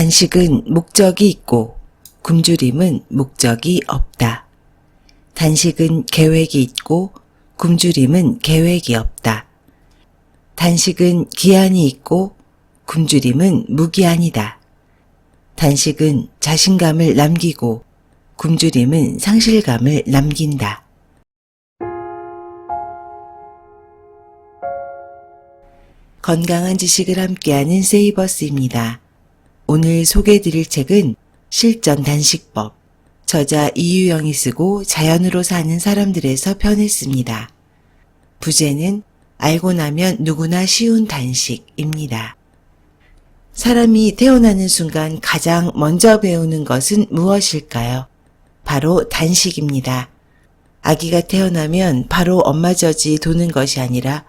단식은 목적이 있고 굶주림은 목적이 없다. 단식은 계획이 있고 굶주림은 계획이 없다. 단식은 기한이 있고 굶주림은 무기한이다. 단식은 자신감을 남기고 굶주림은 상실감을 남긴다. 건강한 지식을 함께하는 세이버스입니다. 오늘 소개해드릴 책은 실전 단식법, 저자 이유영이 쓰고 자연으로 사는 사람들에서 편했습니다. 부제는 알고 나면 누구나 쉬운 단식입니다. 사람이 태어나는 순간 가장 먼저 배우는 것은 무엇일까요? 바로 단식입니다. 아기가 태어나면 바로 엄마 젖이 도는 것이 아니라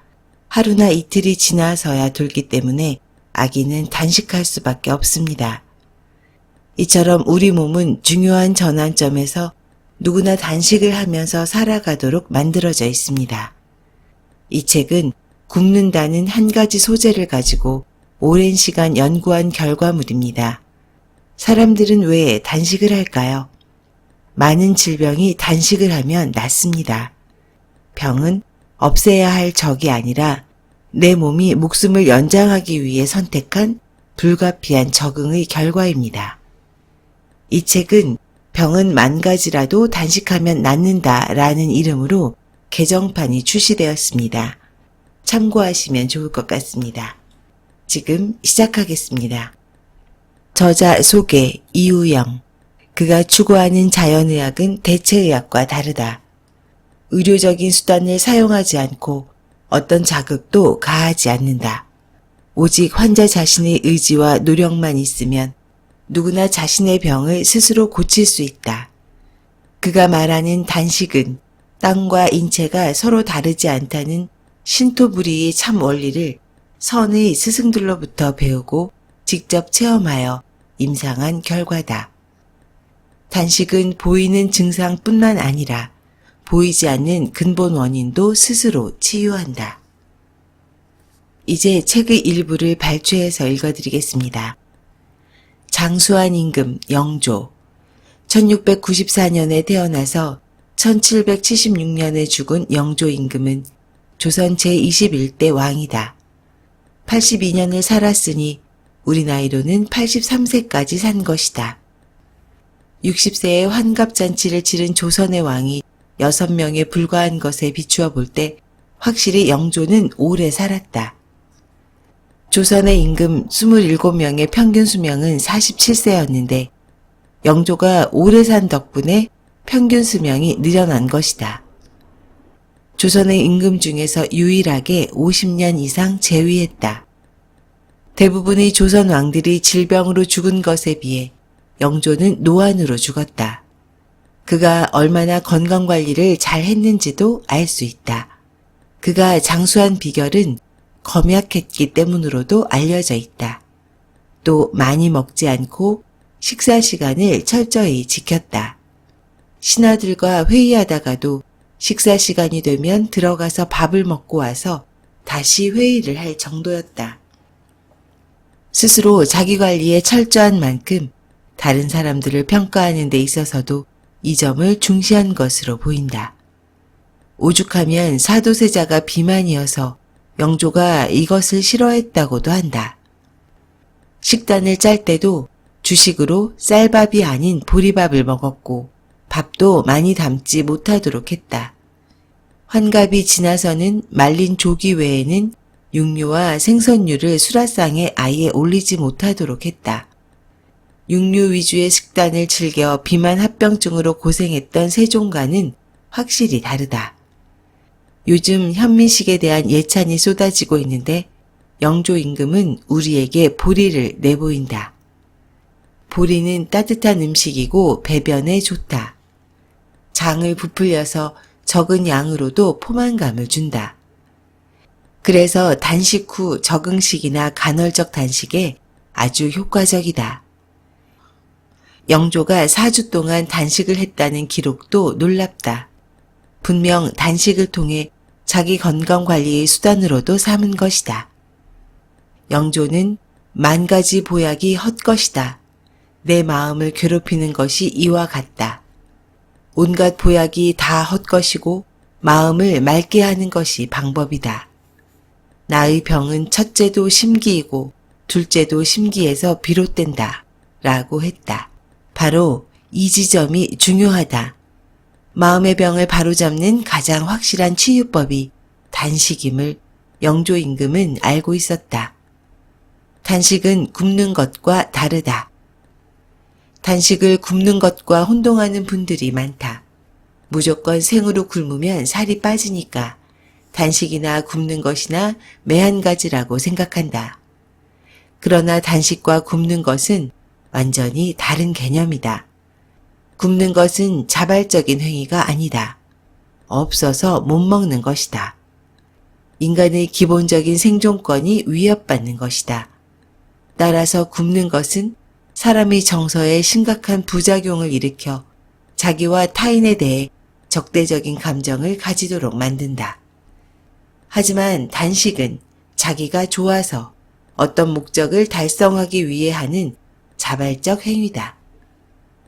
하루나 이틀이 지나서야 돌기 때문에 아기는 단식할 수밖에 없습니다. 이처럼 우리 몸은 중요한 전환점에서 누구나 단식을 하면서 살아가도록 만들어져 있습니다. 이 책은 굶는다는 한 가지 소재를 가지고 오랜 시간 연구한 결과물입니다. 사람들은 왜 단식을 할까요? 많은 질병이 단식을 하면 낫습니다. 병은 없애야 할 적이 아니라 내 몸이 목숨을 연장하기 위해 선택한 불가피한 적응의 결과입니다. 이 책은 병은 만 가지라도 단식하면 낫는다 라는 이름으로 개정판이 출시되었습니다. 참고하시면 좋을 것 같습니다. 지금 시작하겠습니다. 저자 소개 이유영. 그가 추구하는 자연의학은 대체의학과 다르다. 의료적인 수단을 사용하지 않고 어떤 자극도 가하지 않는다. 오직 환자 자신의 의지와 노력만 있으면 누구나 자신의 병을 스스로 고칠 수 있다. 그가 말하는 단식은 땅과 인체가 서로 다르지 않다는 신토부리의 참 원리를 선의 스승들로부터 배우고 직접 체험하여 임상한 결과다. 단식은 보이는 증상뿐만 아니라 보이지 않는 근본 원인도 스스로 치유한다. 이제 책의 일부를 발췌해서 읽어드리겠습니다. 장수한 임금 영조. 1694년에 태어나서 1776년에 죽은 영조 임금은 조선 제21대 왕이다. 82년을 살았으니 우리 나이로는 83세까지 산 것이다. 60세의 환갑잔치를 치른 조선의 왕이 6명에 불과한 것에 비추어 볼 때 확실히 영조는 오래 살았다. 조선의 임금 27명의 평균 수명은 47세였는데 영조가 오래 산 덕분에 평균 수명이 늘어난 것이다. 조선의 임금 중에서 유일하게 50년 이상 재위했다. 대부분의 조선 왕들이 질병으로 죽은 것에 비해 영조는 노안으로 죽었다. 그가 얼마나 건강관리를 잘 했는지도 알 수 있다. 그가 장수한 비결은 검약했기 때문으로도 알려져 있다. 또 많이 먹지 않고 식사 시간을 철저히 지켰다. 신하들과 회의하다가도 식사 시간이 되면 들어가서 밥을 먹고 와서 다시 회의를 할 정도였다. 스스로 자기 관리에 철저한 만큼 다른 사람들을 평가하는 데 있어서도 이 점을 중시한 것으로 보인다. 오죽하면 사도세자가 비만이어서 영조가 이것을 싫어했다고도 한다. 식단을 짤 때도 주식으로 쌀밥이 아닌 보리밥을 먹었고 밥도 많이 담지 못하도록 했다. 환갑이 지나서는 말린 조기 외에는 육류와 생선류를 수라상에 아예 올리지 못하도록 했다. 육류 위주의 식단을 즐겨 비만 합병증으로 고생했던 세종과는 확실히 다르다. 요즘 현미식에 대한 예찬이 쏟아지고 있는데 영조 임금은 우리에게 보리를 내보인다. 보리는 따뜻한 음식이고 배변에 좋다. 장을 부풀려서 적은 양으로도 포만감을 준다. 그래서 단식 후 적응식이나 간헐적 단식에 아주 효과적이다. 영조가 4주 동안 단식을 했다는 기록도 놀랍다. 분명 단식을 통해 자기 건강관리의 수단으로도 삼은 것이다. 영조는 10,000가지 보약이 헛것이다 내 마음을 괴롭히는 것이 이와 같다. 온갖 보약이 다 헛것이고 마음을 맑게 하는 것이 방법이다. 나의 병은 첫째도 심기이고 둘째도 심기에서 비롯된다. 라고 했다. 바로 이 지점이 중요하다. 마음의 병을 바로잡는 가장 확실한 치유법이 단식임을 영조 임금은 알고 있었다. 단식은 굶는 것과 다르다. 단식을 굶는 것과 혼동하는 분들이 많다. 무조건 생으로 굶으면 살이 빠지니까 단식이나 굶는 것이나 매한가지라고 생각한다. 그러나 단식과 굶는 것은 완전히 다른 개념이다. 굶는 것은 자발적인 행위가 아니다. 없어서 못 먹는 것이다. 인간의 기본적인 생존권이 위협받는 것이다. 따라서 굶는 것은 사람의 정서에 심각한 부작용을 일으켜 자기와 타인에 대해 적대적인 감정을 가지도록 만든다. 하지만 단식은 자기가 좋아서 어떤 목적을 달성하기 위해 하는 자발적 행위다.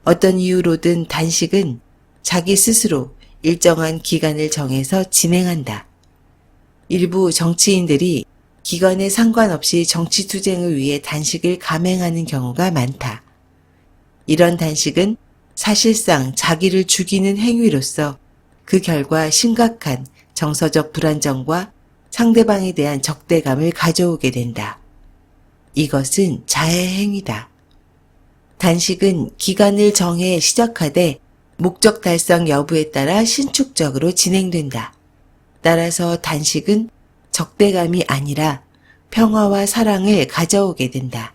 어떤 이유로든 단식은 자기 스스로 일정한 기간을 정해서 진행한다. 일부 정치인들이 기간에 상관없이 정치투쟁을 위해 단식을 감행하는 경우가 많다. 이런 단식은 사실상 자기를 죽이는 행위로서 그 결과 심각한 정서적 불안정과 상대방에 대한 적대감을 가져오게 된다. 이것은 자해 행위다. 단식은 기간을 정해 시작하되 목적 달성 여부에 따라 신축적으로 진행된다. 따라서 단식은 적대감이 아니라 평화와 사랑을 가져오게 된다.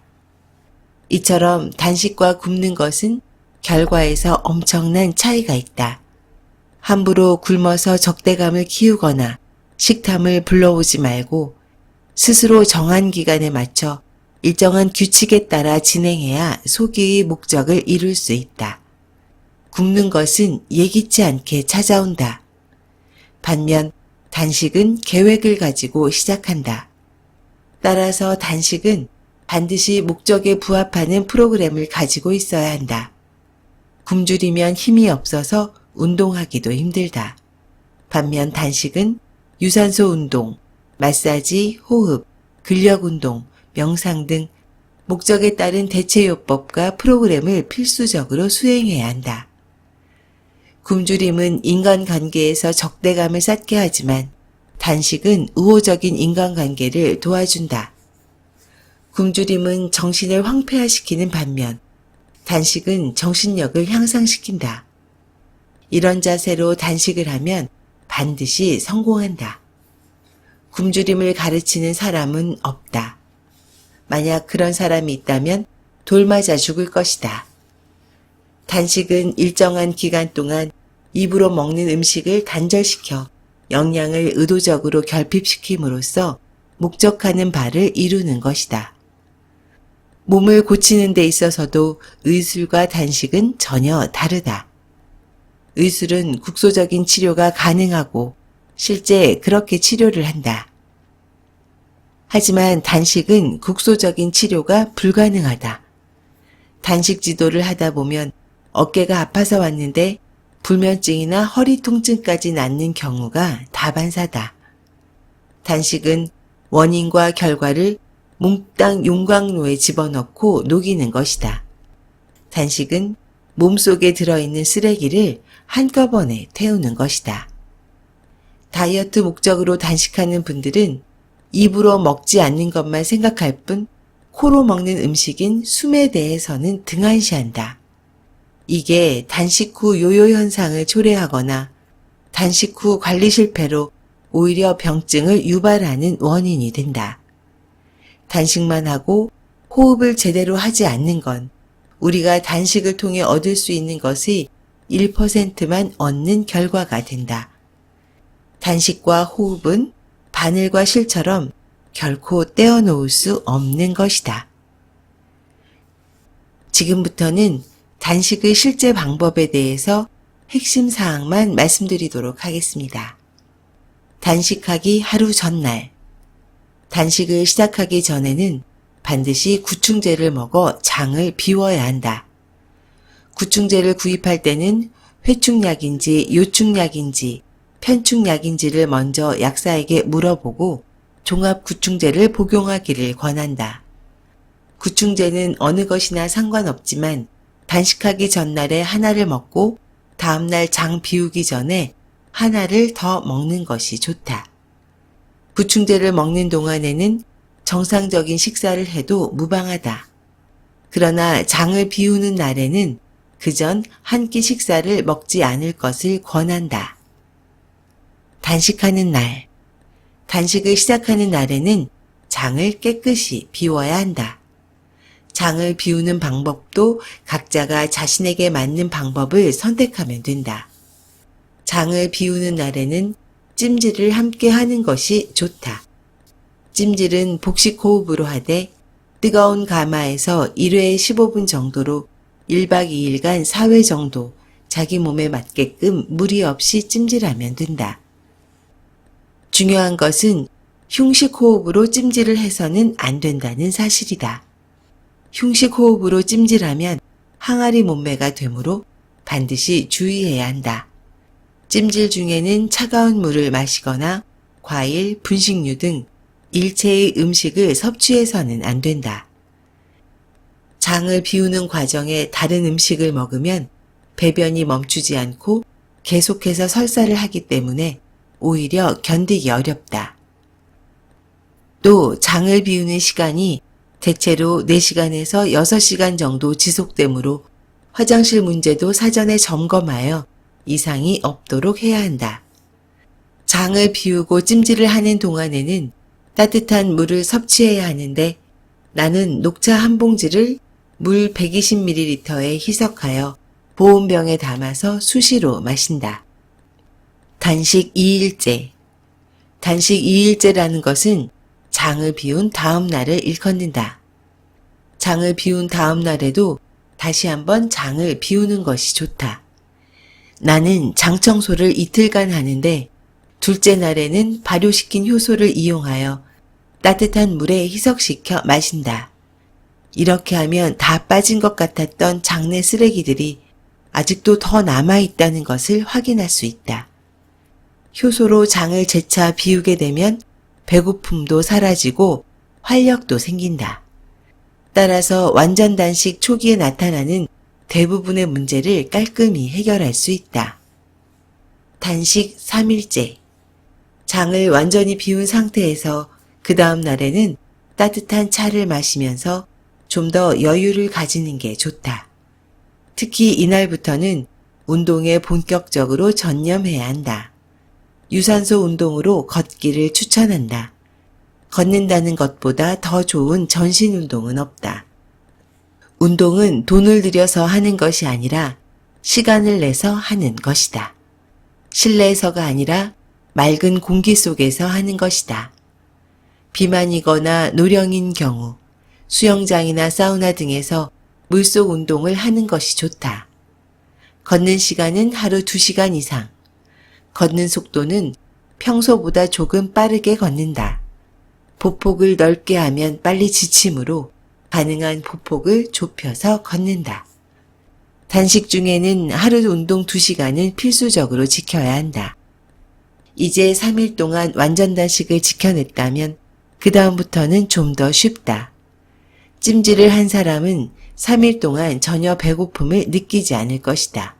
이처럼 단식과 굶는 것은 결과에서 엄청난 차이가 있다. 함부로 굶어서 적대감을 키우거나 식탐을 불러오지 말고 스스로 정한 기간에 맞춰 일정한 규칙에 따라 진행해야 소기의 목적을 이룰 수 있다. 굶는 것은 예기치 않게 찾아온다. 반면 단식은 계획을 가지고 시작한다. 따라서 단식은 반드시 목적에 부합하는 프로그램을 가지고 있어야 한다. 굶주리면 힘이 없어서 운동하기도 힘들다. 반면 단식은 유산소 운동, 마사지, 호흡, 근력 운동, 명상 등 목적에 따른 대체요법과 프로그램을 필수적으로 수행해야 한다. 굶주림은 인간관계에서 적대감을 쌓게 하지만 단식은 우호적인 인간관계를 도와준다. 굶주림은 정신을 황폐화시키는 반면 단식은 정신력을 향상시킨다. 이런 자세로 단식을 하면 반드시 성공한다. 굶주림을 가르치는 사람은 없다. 만약 그런 사람이 있다면 돌 맞아 죽을 것이다. 단식은 일정한 기간 동안 입으로 먹는 음식을 단절시켜 영양을 의도적으로 결핍시킴으로써 목적하는 바를 이루는 것이다. 몸을 고치는 데 있어서도 의술과 단식은 전혀 다르다. 의술은 국소적인 치료가 가능하고 실제 그렇게 치료를 한다. 하지만 단식은 국소적인 치료가 불가능하다. 단식 지도를 하다 보면 어깨가 아파서 왔는데 불면증이나 허리 통증까지 낫는 경우가 다반사다. 단식은 원인과 결과를 몽땅 용광로에 집어넣고 녹이는 것이다. 단식은 몸속에 들어있는 쓰레기를 한꺼번에 태우는 것이다. 다이어트 목적으로 단식하는 분들은 입으로 먹지 않는 것만 생각할 뿐 코로 먹는 음식인 숨에 대해서는 등한시한다. 이게 단식 후 요요 현상을 초래하거나 단식 후 관리 실패로 오히려 병증을 유발하는 원인이 된다. 단식만 하고 호흡을 제대로 하지 않는 건 우리가 단식을 통해 얻을 수 있는 것의 1%만 얻는 결과가 된다. 단식과 호흡은 바늘과 실처럼 결코 떼어놓을 수 없는 것이다. 지금부터는 단식의 실제 방법에 대해서 핵심 사항만 말씀드리도록 하겠습니다. 단식하기 하루 전날. 단식을 시작하기 전에는 반드시 구충제를 먹어 장을 비워야 한다. 구충제를 구입할 때는 회충약인지 요충약인지 편충약인지를 먼저 약사에게 물어보고 종합구충제를 복용하기를 권한다. 구충제는 어느 것이나 상관없지만 단식하기 전날에 하나를 먹고 다음날 장 비우기 전에 하나를 더 먹는 것이 좋다. 구충제를 먹는 동안에는 정상적인 식사를 해도 무방하다. 그러나 장을 비우는 날에는 그전 한 끼 식사를 먹지 않을 것을 권한다. 단식하는 날. 단식을 시작하는 날에는 장을 깨끗이 비워야 한다. 장을 비우는 방법도 각자가 자신에게 맞는 방법을 선택하면 된다. 장을 비우는 날에는 찜질을 함께 하는 것이 좋다. 찜질은 복식 호흡으로 하되 뜨거운 가마에서 1회 15분 정도로 1박 2일간 4회 정도 자기 몸에 맞게끔 무리 없이 찜질하면 된다. 중요한 것은 흉식 호흡으로 찜질을 해서는 안 된다는 사실이다. 흉식 호흡으로 찜질하면 항아리 몸매가 되므로 반드시 주의해야 한다. 찜질 중에는 차가운 물을 마시거나 과일, 분식류 등 일체의 음식을 섭취해서는 안 된다. 장을 비우는 과정에 다른 음식을 먹으면 배변이 멈추지 않고 계속해서 설사를 하기 때문에 오히려 견디기 어렵다. 또 장을 비우는 시간이 대체로 4시간에서 6시간 정도 지속되므로 화장실 문제도 사전에 점검하여 이상이 없도록 해야 한다. 장을 비우고 찜질을 하는 동안에는 따뜻한 물을 섭취해야 하는데 나는 녹차 한 봉지를 물 120ml에 희석하여 보온병에 담아서 수시로 마신다. 단식 2일째. 단식 2일째라는 것은 장을 비운 다음 날을 일컫는다. 장을 비운 다음 날에도 다시 한번 장을 비우는 것이 좋다. 나는 장 청소를 이틀간 하는데 둘째 날에는 발효시킨 효소를 이용하여 따뜻한 물에 희석시켜 마신다. 이렇게 하면 다 빠진 것 같았던 장내 쓰레기들이 아직도 더 남아있다는 것을 확인할 수 있다. 효소로 장을 재차 비우게 되면 배고픔도 사라지고 활력도 생긴다. 따라서 완전 단식 초기에 나타나는 대부분의 문제를 깔끔히 해결할 수 있다. 단식 3일째. 장을 완전히 비운 상태에서 그 다음 날에는 따뜻한 차를 마시면서 좀 더 여유를 가지는 게 좋다. 특히 이날부터는 운동에 본격적으로 전념해야 한다. 유산소 운동으로 걷기를 추천한다. 걷는다는 것보다 더 좋은 전신 운동은 없다. 운동은 돈을 들여서 하는 것이 아니라 시간을 내서 하는 것이다. 실내에서가 아니라 맑은 공기 속에서 하는 것이다. 비만이거나 노령인 경우 수영장이나 사우나 등에서 물속 운동을 하는 것이 좋다. 걷는 시간은 하루 2시간 이상. 걷는 속도는 평소보다 조금 빠르게 걷는다. 보폭을 넓게 하면 빨리 지치므로 가능한 보폭을 좁혀서 걷는다. 단식 중에는 하루 운동 2시간은 필수적으로 지켜야 한다. 이제 3일 동안 완전 단식을 지켜냈다면 그 다음부터는 좀 더 쉽다. 찜질을 한 사람은 3일 동안 전혀 배고픔을 느끼지 않을 것이다.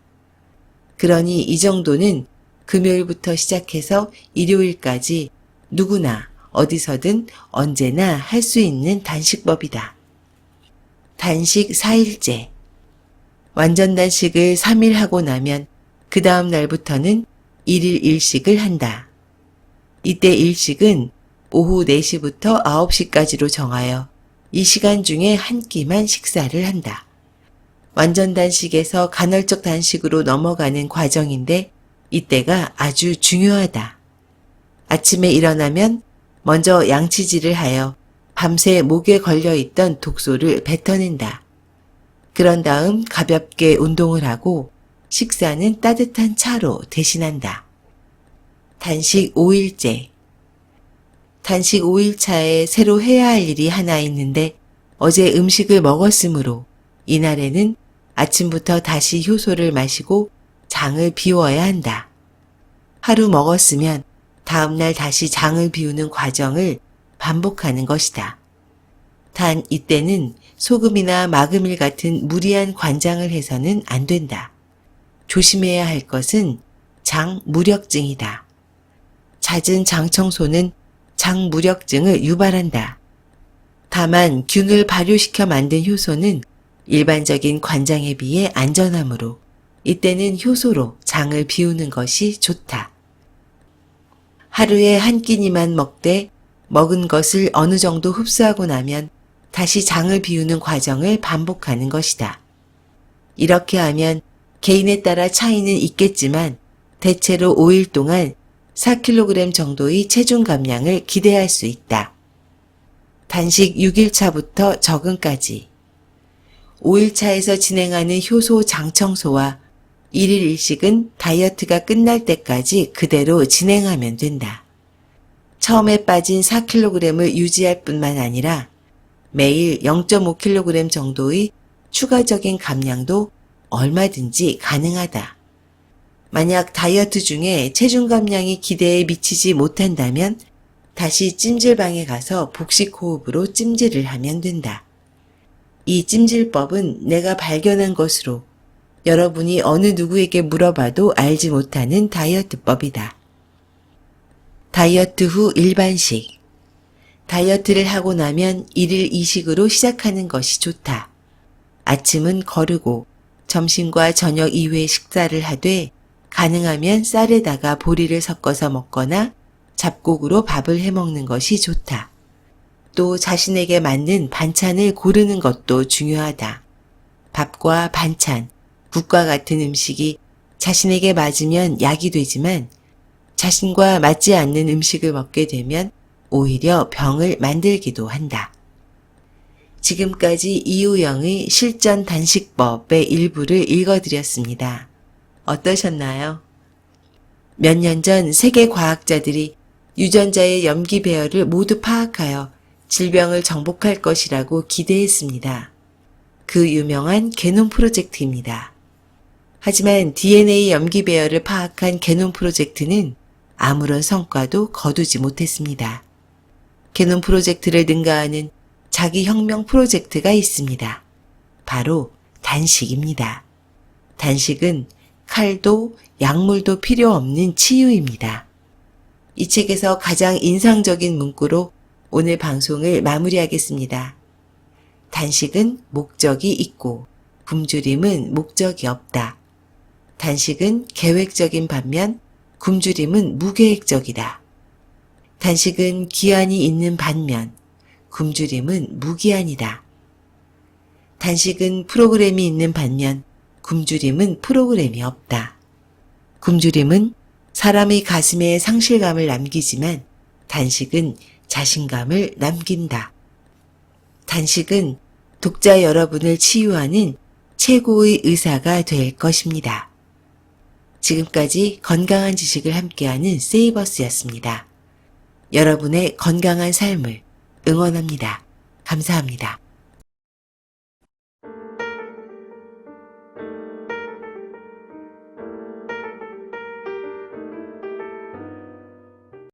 그러니 이 정도는 금요일부터 시작해서 일요일까지 누구나 어디서든 언제나 할 수 있는 단식법이다. 단식 4일째. 완전 단식을 3일 하고 나면 그 다음 날부터는 1일 일식을 한다. 이때 일식은 오후 4시부터 9시까지로 정하여 이 시간 중에 한 끼만 식사를 한다. 완전 단식에서 간헐적 단식으로 넘어가는 과정인데 이때가 아주 중요하다. 아침에 일어나면 먼저 양치질을 하여 밤새 목에 걸려있던 독소를 뱉어낸다. 그런 다음 가볍게 운동을 하고 식사는 따뜻한 차로 대신한다. 단식 5일째. 단식 5일차에 새로 해야 할 일이 하나 있는데 어제 음식을 먹었으므로 이날에는 아침부터 다시 효소를 마시고 장을 비워야 한다. 하루 먹었으면 다음날 다시 장을 비우는 과정을 반복하는 것이다. 단 이때는 소금이나 마금일 같은 무리한 관장을 해서는 안 된다. 조심해야 할 것은 장무력증이다. 잦은 장청소는 장무력증을 유발한다. 다만 균을 발효시켜 만든 효소는 일반적인 관장에 비해 안전하므로 이때는 효소로 장을 비우는 것이 좋다. 하루에 한 끼니만 먹되 먹은 것을 어느 정도 흡수하고 나면 다시 장을 비우는 과정을 반복하는 것이다. 이렇게 하면 개인에 따라 차이는 있겠지만 대체로 5일 동안 4kg 정도의 체중 감량을 기대할 수 있다. 단식 6일차부터 적응까지 5일차에서 진행하는 효소 장청소와 1일 1식은 다이어트가 끝날 때까지 그대로 진행하면 된다. 처음에 빠진 4kg을 유지할 뿐만 아니라 매일 0.5kg 정도의 추가적인 감량도 얼마든지 가능하다. 만약 다이어트 중에 체중 감량이 기대에 미치지 못한다면 다시 찜질방에 가서 복식 호흡으로 찜질을 하면 된다. 이 찜질법은 내가 발견한 것으로 여러분이 어느 누구에게 물어봐도 알지 못하는 다이어트법이다. 다이어트 후 일반식. 다이어트를 하고 나면 1일 2식으로 시작하는 것이 좋다. 아침은 거르고 점심과 저녁 이후에 식사를 하되 가능하면 쌀에다가 보리를 섞어서 먹거나 잡곡으로 밥을 해 먹는 것이 좋다. 또 자신에게 맞는 반찬을 고르는 것도 중요하다. 밥과 반찬, 국과 같은 음식이 자신에게 맞으면 약이 되지만 자신과 맞지 않는 음식을 먹게 되면 오히려 병을 만들기도 한다. 지금까지 이우영의 실전 단식법의 일부를 읽어드렸습니다. 어떠셨나요? 몇 년 전 세계 과학자들이 유전자의 염기 배열을 모두 파악하여 질병을 정복할 것이라고 기대했습니다. 그 유명한 게놈 프로젝트입니다. 하지만 DNA 염기 배열을 파악한 게놈 프로젝트는 아무런 성과도 거두지 못했습니다. 게놈 프로젝트를 능가하는 자기 혁명 프로젝트가 있습니다. 바로 단식입니다. 단식은 칼도 약물도 필요 없는 치유입니다. 이 책에서 가장 인상적인 문구로 오늘 방송을 마무리하겠습니다. 단식은 목적이 있고 굶주림은 목적이 없다. 단식은 계획적인 반면 굶주림은 무계획적이다. 단식은 기한이 있는 반면 굶주림은 무기한이다. 단식은 프로그램이 있는 반면 굶주림은 프로그램이 없다. 굶주림은 사람의 가슴에 상실감을 남기지만 단식은 자신감을 남긴다. 단식은 독자 여러분을 치유하는 최고의 의사가 될 것입니다. 지금까지 건강한 지식을 함께하는 세이버스였습니다. 여러분의 건강한 삶을 응원합니다. 감사합니다.